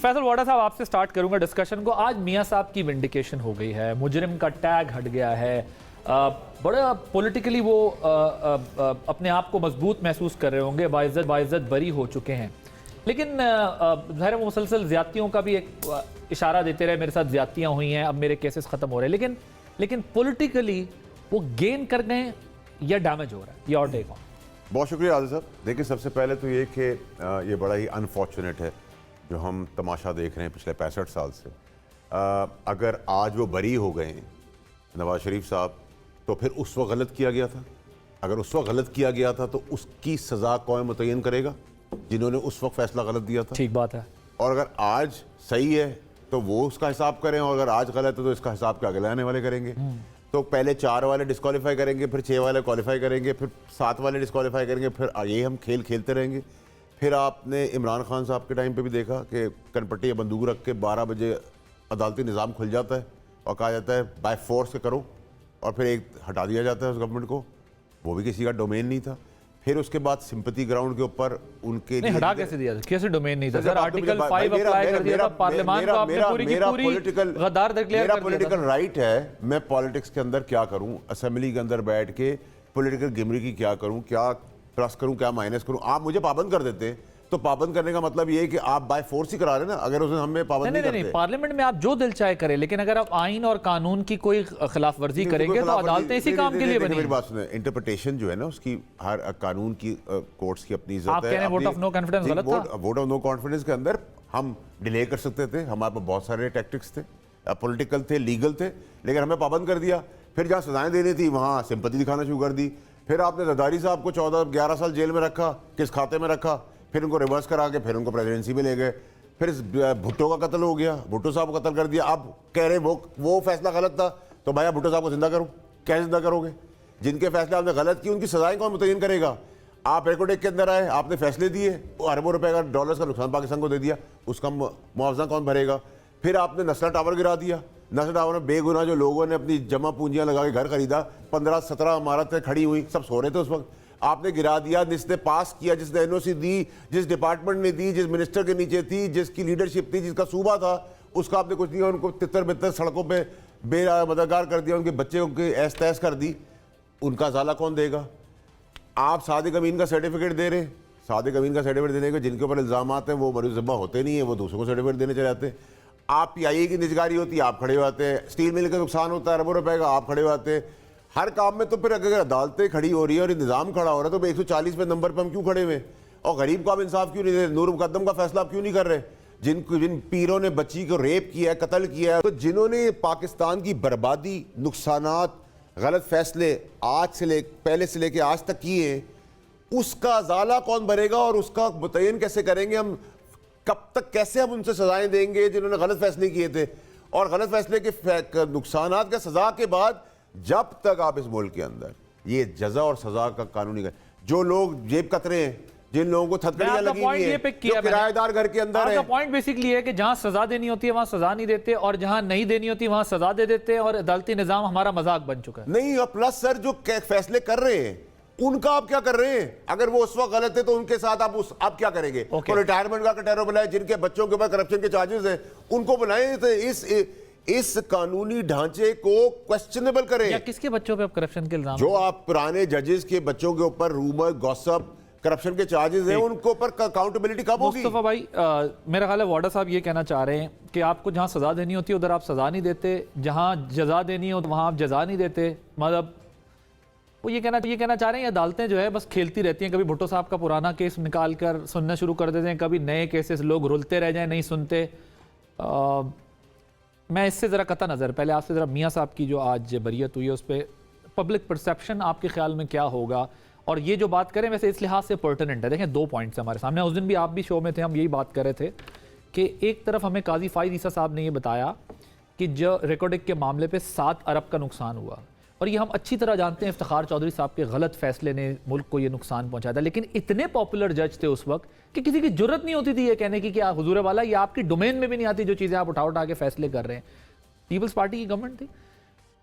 फैसल वाडा साहब, आपसे स्टार्ट करूंगा डिस्कशन को। आज मियां साहब की विंडिकेशन हो गई है, मुजरिम का टैग हट गया है, बड़ा पॉलिटिकली वो अपने आप को मजबूत महसूस कर रहे होंगे, बाइज्जत बरी हो चुके हैं। लेकिन ज़ाहिर वो मुसलसल ज़्यादतियों का भी एक इशारा देते रहे, मेरे साथ ज़्यादतियाँ हुई हैं, अब मेरे केसेस ख़त्म हो रहे हैं, लेकिन पॉलिटिकली वो गेन कर गए या डैमेज हो रहा है? Your take on. बहुत शुक्रिया आदिल साहब। देखिए, सबसे पहले तो ये कि ये बड़ा ही अनफॉर्चुनेट है जो हम तमाशा देख रहे हैं पिछले 65 साल से। अगर आज वो बरी हो गए हैं नवाज शरीफ साहब, तो फिर उस वक्त गलत किया गया था। अगर उस वक्त गलत किया गया था तो उसकी सज़ा कौन मुतय्यन करेगा जिन्होंने उस वक्त फैसला गलत दिया था? ठीक बात है। और अगर आज सही है तो वो उसका हिसाब करें, और अगर आज गलत है तो इसका हिसाब क्या अगले आने वाले करेंगे। तो पहले 4 वाले डिस्क्वालीफाई करेंगे, फिर 6 वाले क्वालिफाई करेंगे, फिर 7 वाले डिस्क्वालीफाई करेंगे, फिर ये हम खेल खेलते रहेंगे। फिर आपने इमरान खान साहब के टाइम पे भी देखा कि कनपट्टी या बंदूक रख के 12 बजे अदालती निज़ाम खुल जाता है और कहा जाता है बाय फोर्स के करो, और फिर एक हटा दिया जाता है उस गवर्नमेंट को। वो भी किसी का डोमेन नहीं था। फिर उसके बाद सिंपैथी ग्राउंड के ऊपर उनके नहीं, हटा कैसे दिया? कैसे डोमेन नहीं था सर? आर्टिकल 5 अप्लाई कर दिया था, पार्लियामेंट को आपने पूरी की पूरी गद्दार डिक्लेयर कर दिया था। पॉलिटिकल राइट है, मैं पॉलिटिक्स के अंदर क्या करूं, असेंबली के अंदर बैठ के पॉलिटिकल गिमरी की क्या करूं, क्या प्लस करूं, क्या माइनस करूं। आप मुझे पाबंद कर देते तो पाबंद करने का मतलब ये है कि आप बाय फोर्स ही करा रहे ना। अगर उसने हमें पाबंद नहीं करते। पार्लियामेंट में आप जो दिल चाहे करें, लेकिन अगर आप आइन और कानून की कोई खिलाफ वर्जी करेंगे तो अदालतें इसी काम के लिए बनी। मेरी बात सुने, इंटरप्रिटेशन जो है ना उसकी, हर कानून की कोर्ट्स की अपनी इज्जत है। आप कह रहे हैं वोट ऑफ नो कॉन्फिडेंस गलत था? वोट ऑफ नो कॉन्फिडेंस के अंदर हम डिले कर सकते थे, हमारे पास बहुत सारे टैक्टिक्स थे, पॉलिटिकल थे, लीगल थे, लेकिन हमें पाबंद कर दिया। फिर जहाँ सजाएं देनी थी वहाँ सिंपैथी दिखाना शुरू कर दी। फिर आपने जरदारी साहब को 14-11 साल जेल में रखा, किस खाते में रखा, फिर उनको रिवर्स करा के फिर उनको प्रेसिडेंसी में ले गए। फिर भुट्टो का कत्ल हो गया, भुट्टो साहब को कत्ल कर दिया। आप कह रहे वो फैसला गलत था, तो भाई भुट्टो साहब को जिंदा करो। कैसे जिंदा करोगे? जिनके फैसले आपने गलत किए उनकी सजाएं कौन मुतय्यन करेगा? आप रेकोडेक के अंदर आए, आपने फैसले दिए, अरबों रुपए का डॉलर्स का नुकसान पाकिस्तान को दे दिया, उसका मुआवजा कौन भरेगा? फिर आपने नस्ला टावर गिरा दिया। नस्ला टावर में बेगुनाह जो लोगों ने अपनी जमा पूंजियां लगा के घर खरीदा, 15-17 इमारतें खड़ी हुई, सब सो रहे थे उस वक्त, आपने गिरा दिया। जिसने पास किया, जिसने एनओसी दी, जिस डिपार्टमेंट ने दी, जिस मिनिस्टर के नीचे थी, जिसकी लीडरशिप थी, जिसका सूबा था, उसका आपने कुछ नहीं, उनको तितर बितर सड़कों पे बेमददगार कर दिया, उनके बच्चे की ऐस तैस कर दी। उनका अजाला कौन देगा? आप सादिक अमीन का सर्टिफिकेट दे रहे, सादिक अमीन का सर्टिफिकेट देने के जिनके ऊपर इल्जाम हैं वो मरूज़बा होते नहीं है, वो दूसरों को सर्टिफिकेट देने चले जाते हैं। आप PIA की निजगारी होती है, आप खड़े होते हैं। स्टील मिल का नुकसान होता है अरबों रुपए का, आप खड़े होते हैं। हर काम में तो फिर अगर अदालतें खड़ी हो रही है और निज़ाम खड़ा हो रहा है तो 140 पे नंबर पर हम क्यों खड़े हुए? और गरीब को आप इंसाफ क्यों नहीं दे? नूर मुकद्दम का फैसला आप क्यों नहीं कर रहे? जिन पीरों ने बच्ची को रेप किया है, कत्ल किया है, तो जिन्होंने पाकिस्तान की बर्बादी, नुकसानात, गलत फैसले आज से पहले से लेके आज तक किए, उसका अजाला कौन भरेगा और उसका मुतय्यन कैसे करेंगे हम? कब तक कैसे हम उनसे सजाएं देंगे जिन्होंने गलत फैसले किए थे? और गलत फैसले के नुकसानात के सजा के बाद जब तक आप इस मुल्क के अंदर ये जजा और सजा का कानूनी जो लोग जेब कतरे हैं, जिन लोगों को थतकड़ियां लगी हुई हैं, जो किराएदार घर के अंदर है, पॉइंट बेसिकली है कि जहां सजा देनी होती है वहां सजा नहीं देते, और जहां नहीं देनी होती वहां सजा दे देते हैं, और अदालती निजाम हमारा मजाक बन चुका है। नहीं, और प्लस सर जो फैसले कर रहे हैं उनका आप क्या कर रहे हैं? अगर वो उस वक्त गलत है तो उनके साथ आप क्या करेंगे? तो रिटायरमेंट का कटहरा बुलाए, जिनके बच्चों के ऊपर करप्शन के चार्जेस हैं उनको बुलाएं, तो इस कानूनी ढांचे को क्वेश्चनेबल करें। या किसके बच्चों पे करप्शन के इल्जाम? जो आप पुराने जजेस के बच्चों के ऊपर रूमर, गॉसिप, करप्शन के चार्जेस हैं, उनके ऊपर अकाउंटेबिलिटी कब होगी? मुस्तफा भाई, मेरा ख्याल है वाडा साहब ये कहना चाह रहे हैं कि आपको जहां सजा देनी होती है उधर आप सजा नहीं देते, जहां जजा देनी हो तो वहां आप जजा नहीं देते। मतलब वो ये कहना चाह रहे हैं अदालतें जो है बस खेलती रहती हैं, कभी भुट्टो साहब का पुराना केस निकाल कर सुनना शुरू कर देते हैं, कभी नए केसेस, लोग रुलते रह जाएं, नहीं सुनते। मैं इससे ज़रा कता नज़र, पहले आपसे ज़रा मियाँ साहब की जो आज बरियत हुई है उस पर पब्लिक परसेप्शन आपके ख्याल में क्या होगा? और ये जो बात करें वैसे इस लिहाज से पर्टिनेंट है। देखें, 2 पॉइंट्स हमारे सामने, उस दिन भी आप भी शो में थे, हम यही बात कर रहे थे कि एक तरफ हमें काजी फाइज ईसा साहब ने ये बताया कि जो रिकॉर्डिंग के मामले पे 7 अरब का नुकसान हुआ, और ये हम अच्छी तरह जानते हैं इफ्तिखार चौधरी साहब के गलत फैसले ने मुल्क को ये नुकसान पहुंचाया था, लेकिन इतने पॉपुलर जज थे उस वक्त कि किसी की जरूरत नहीं होती थी ये कहने की कि हुजूर वाला ये आपकी डोमेन में भी नहीं आती जो चीज़ें आप उठा के फैसले कर रहे हैं। पीपल्स पार्टी की गवर्नमेंट थी,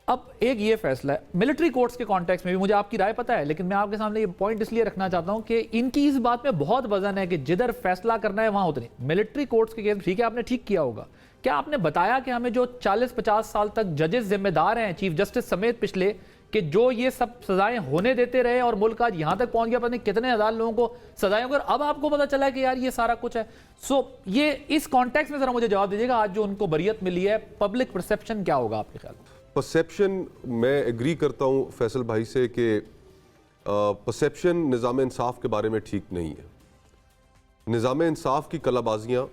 अब एक ये फैसला है मिलिट्री कोर्ट्स के कॉन्टेक्स्ट में भी, मुझे आपकी राय पता है, लेकिन मैं आपके सामने ये पॉइंट इसलिए रखना चाहता हूं कि इनकी इस बात में बहुत वजन है कि जिधर फैसला करना है वहां उतनी मिलिट्री कोर्ट्स के केस ठीक है, आपने ठीक किया होगा। क्या आपने बताया कि हमें जो 40-50 साल तक जजेस जिम्मेदार हैं, चीफ जस्टिस समेत पिछले, कि जो ये सब सजाएं होने देते रहे और मुल्क आज यहां तक पहुंच गया, पता नहीं कितने हजार लोगों को सजाएं होकर अब आपको पता चला कि यार ये सारा कुछ है। सो ये इस कॉन्टेक्स्ट में जरा मुझे जवाब दीजिएगा, आज जो उनको बरियत मिली है, पब्लिक परसेप्शन क्या होगा आपके ख्याल में? परसेप्शन, मैं एग्री करता हूं फैसल भाई से कि परसेप्शन निज़ाम इंसाफ के बारे में ठीक नहीं है। निज़ाम इंसाफ की कलाबाजियां,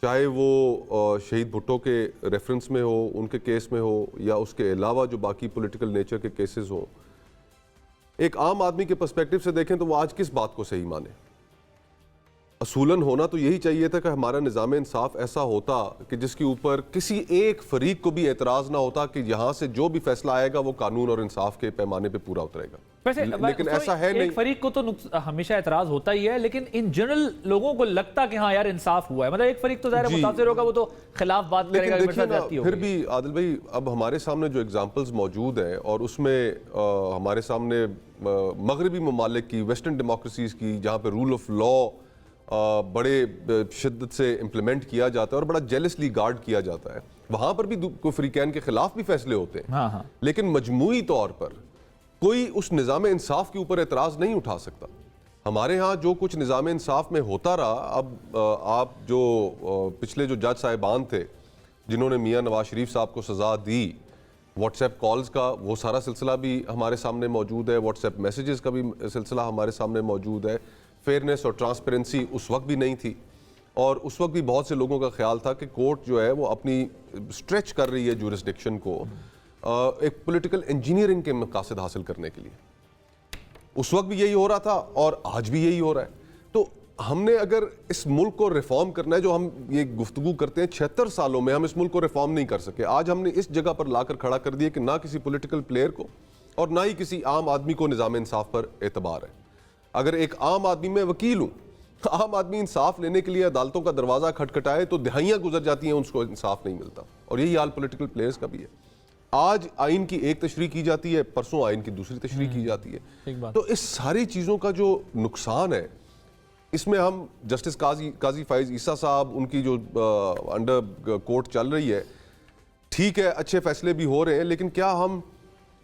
चाहे वो शहीद भुट्टो के रेफरेंस में हो, उनके केस में हो, या उसके अलावा जो बाकी पॉलिटिकल नेचर के केसेस हों, एक आम आदमी के पर्सपेक्टिव से देखें तो वो आज किस बात को सही माने। असूलन होना तो यही चाहिए था कि हमारा निज़ाम इंसाफ ऐसा होता कि जिसके ऊपर किसी एक फरीक को भी एतराज़ ना होता कि यहाँ से जो भी फैसला आएगा वो कानून और इंसाफ के पैमाने पे पूरा उतरेगा। वैसे लेकिन ऐसा है नहीं। एक फरीक को तो हमेशा एतराज होता ही है, लेकिन इन जनरल लोगों को लगता कि हाँ यार इंसाफ हुआ है। मतलब एक फरीक तो ज़ाहिर है मुतासिर होगा, वो तो खिलाफ बात करेगा, लेकिन देखिए ना, होगी। फिर भी आदिल भाई, अब हमारे सामने जो एग्जांपल्स मौजूद हैं और उसमें हमारे सामने मगरबी ममालिक की, वेस्टर्न डेमोक्रेसीज की, जहाँ पे रूल ऑफ लॉ बड़े शिद्दत से इम्प्लीमेंट किया जाता है और बड़ा जेलसली गार्ड किया जाता है, वहाँ पर भी कोई फ्रीकैन के खिलाफ भी फैसले होते हैं। हाँ हाँ। लेकिन मजमूई तौर पर कोई उस निज़ाम इंसाफ के ऊपर एतराज़ नहीं उठा सकता। हमारे यहाँ जो कुछ निज़ाम इंसाफ में होता रहा, अब आप जो पिछले जो जज साहिबान थे जिन्होंने मियाँ नवाज शरीफ साहब को सज़ा दी, व्हाट्सएप कॉल्स का वो सारा सिलसिला भी हमारे सामने मौजूद है, व्हाट्सएप मैसेजेस का भी सिलसिला हमारे सामने मौजूद है। फेयरनेस और ट्रांसपेरेंसी उस वक्त भी नहीं थी, और उस वक्त भी बहुत से लोगों का ख्याल था कि कोर्ट जो है वो अपनी स्ट्रेच कर रही है जुरिस्डिक्शन को एक पॉलिटिकल इंजीनियरिंग के मकासद हासिल करने के लिए। उस वक्त भी यही हो रहा था और आज भी यही हो रहा है। तो हमने अगर इस मुल्क को रिफॉर्म करना है, जो हम ये गुफ्तगू करते हैं 76 सालों में हम इस मुल्क को रिफॉर्म नहीं कर सके, आज हमने इस जगह पर लाकर खड़ा कर दिया कि ना किसी पॉलिटिकल प्लेयर को और ना ही किसी आम आदमी को निज़ाम इंसाफ पर एतबार है। अगर एक आम आदमी, में वकील हूँ, आम आदमी इंसाफ लेने के लिए अदालतों का दरवाज़ा खटखटाए तो दहाइयाँ गुजर जाती हैं, उसको इंसाफ नहीं मिलता। और यही हाल पॉलिटिकल प्लेयर्स का भी है। आज आइन की एक तशरीह की जाती है, परसों आइन की दूसरी तशरीह की जाती है। तो इस सारी चीज़ों का जो नुकसान है, इसमें हम जस्टिस काजी फाइज ईसा साहब, उनकी जो अंडर कोर्ट चल रही है, ठीक है, अच्छे फैसले भी हो रहे हैं, लेकिन क्या हम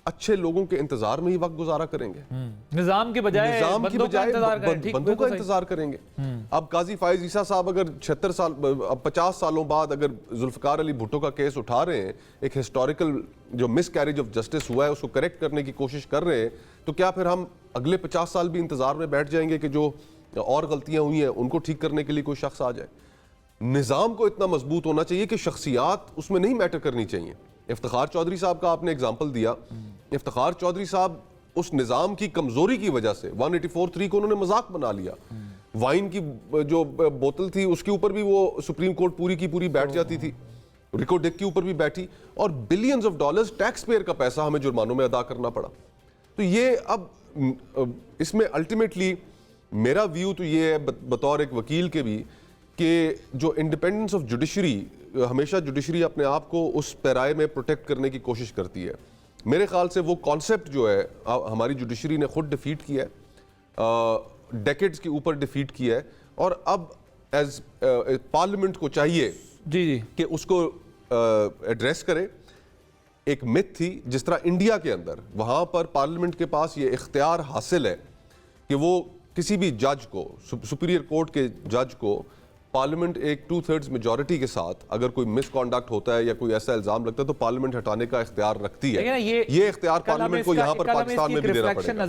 अच्छे लोगों के इंतजार में ही वक्त गुजारा करेंगे? निजाम की बजाय बंदों का इंतजार करेंगे। अब काजी फाइज ईसा साहब अगर 76 साल, अब 50 सालों बाद अगर जुल्फकार अली भुट्टो का केस उठा रहे हैं, एक हिस्टोरिकल जो मिस कैरेज ऑफ जस्टिस हुआ है उसको करेक्ट करने की कोशिश कर रहे हैं, तो क्या फिर हम अगले 50 साल भी इंतजार में बैठ जाएंगे कि जो और गलतियां हुई हैं उनको ठीक करने के लिए कोई शख्स आ जाए? निज़ाम को इतना मजबूत होना चाहिए कि शख्सियात उसमें नहीं मैटर करनी चाहिए। इफ्तिखार चौधरी साहब का आपने एग्जाम्पल दिया, इफ्तिखार चौधरी साहब उस निज़ाम की कमजोरी की वजह से 184(3) को उन्होंने मजाक बना लिया। वाइन की जो बोतल थी उसके ऊपर भी वो सुप्रीम कोर्ट पूरी की पूरी बैठ जाती थी, रिको डेक के ऊपर भी बैठी, और billions of dollars tax payer का पैसा हमें जुर्मानों में अदा करना पड़ा। तो ये अब इसमें अल्टीमेटली मेरा व्यू तो ये है बतौर एक वकील के भी, कि जो इंडिपेंडेंस ऑफ जुडिशरी, हमेशा जुडिशरी अपने आप को उस पैराए में प्रोटेक्ट करने की कोशिश करती है। मेरे ख्याल से वो कॉन्सेप्ट जो है हमारी जुडिशरी ने खुद डिफीट किया है, डेकेड्स के ऊपर डिफीट किया है, और अब एज पार्लियामेंट को चाहिए जी कि उसको एड्रेस करे। एक मिथ थी, जिस तरह इंडिया के अंदर वहाँ पर पार्लियामेंट के पास ये इख्तियार हासिल है कि वो किसी भी जज को, सुपीरियर कोर्ट के जज को, पार्लियामेंट एक 2/3 मेजॉरिटी के साथ अगर कोई मिसकॉन्डक्ट होता है या कोई ऐसा इल्जाम लगता है तो पार्लियामेंट हटाने का इख्तियार रखती है। ये इख्तियार पार्लियामेंट को यहाँ पर पाकिस्तान में भी देना पड़ेगा।